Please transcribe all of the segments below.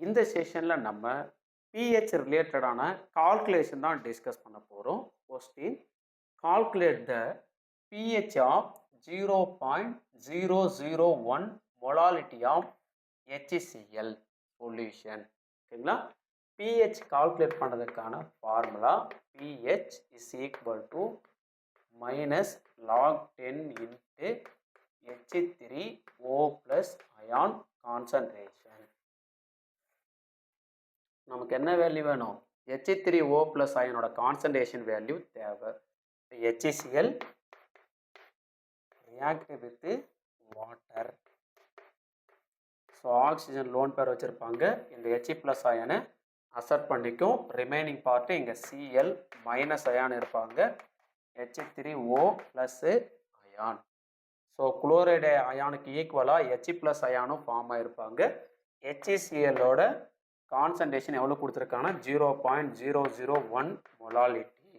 இந்த செஷனில் நம்ம pH ரிலேட்டடான கால்குலேஷன் தான் டிஸ்கஸ் பண்ண போகிறோம். Question calculate the pH of 0.001 molality of HCl solution. ஓகேங்களா? pH கால்குலேட் பண்ணுறதுக்கான formula pH is equal to minus log 10 into H3O plus ion concentration. நமக்கு என்ன வேல்யூ வேணும்? H3O plus ion concentration value தேவை. HCl react with water. So oxygen lone pair வச்சுருப்பாங்க. இந்த H plus ion accept பண்ணிக்கும். Remaining part இங்கே Cl minus ion இருப்பாங்க. H3O plus ion. So chloride அயானுக்கு ஈக்குவலாக H plus அயானும் ஃபார்ம் ஆகிருப்பாங்க. HClோட கான்சன்ட்ரேஷன் எவ்வளோ கொடுத்துருக்காங்கன்னா 0.001 மொலாலிட்டி.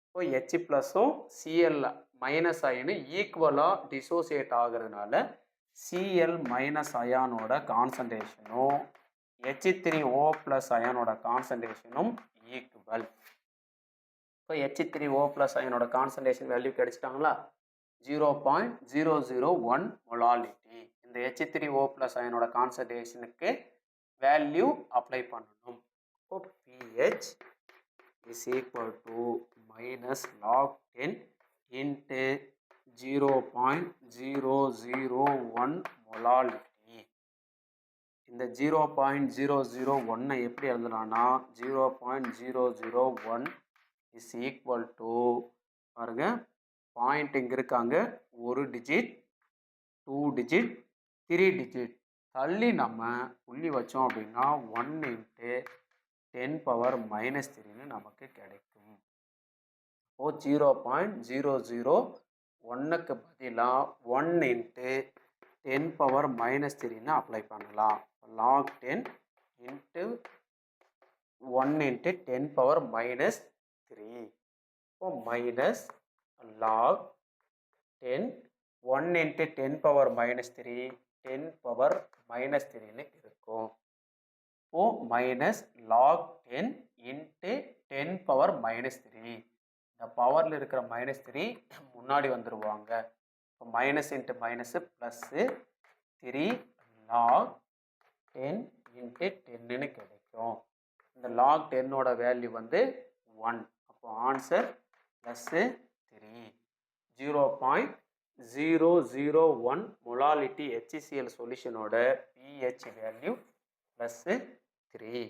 இப்போ H ப்ளஸும் Cl மைனஸ் அயனு ஈக்குவலாக டிசோசியேட் ஆகிறதுனால Cl மைனஸ் அயானோட கான்சன்ட்ரேஷனும் H3O ப்ளஸ் அயானோட கான்சன்ட்ரேஷனும் ஈக்குவல். இப்போ H3O ப்ளஸ் அயனோட கான்சன்ட்ரேஷன் வேல்யூ கிடைச்சிட்டாங்களா? 0.001 மொலாலிட்டி. இந்த H3O ப்ளஸ் அயனோட கான்சன்ட்ரேஷனுக்கு வேல்யூ அப்ளை பண்ணணும். இப்போ pH is equal to minus log 10 into 0.001 molality. இந்த 0.001 எப்படி எழுதலாம்னா 0.001 is equal to பாருங்க பாயிண்ட் இங்கே இருக்காங்க, ஒரு டிஜிட், 2 டிஜிட், 3 டிஜிட் தள்ளி நம்ம புள்ளி வச்சோம் அப்படின்னா 1 into 10 power minus 3ன்னு நமக்கு கிடைக்கும். இப்போ 0.001க்கு பதிலாக 1 into 10 power minus 3ன்னு அப்ளை பண்ணலாம். log 10 into 1 into 10 power minus 3. இப்போ minus log 10 1 into 10 power minus 3 10 power minus 3ன்னு இருக்கும். இப்போ minus log 10 into 10 power minus 3. இந்த பவரில் இருக்கிற மைனஸ் 3 முன்னாடி வந்துடுவாங்க. இப்போ minus into minus plus 3 log 10 into 10ன்னு கிடைக்கும். இந்த log 10ஓட வேல்யூ வந்து 1. அப்போ answer plus 3. 0.001 molality HCl சொல்யூஷனோட pH value +3.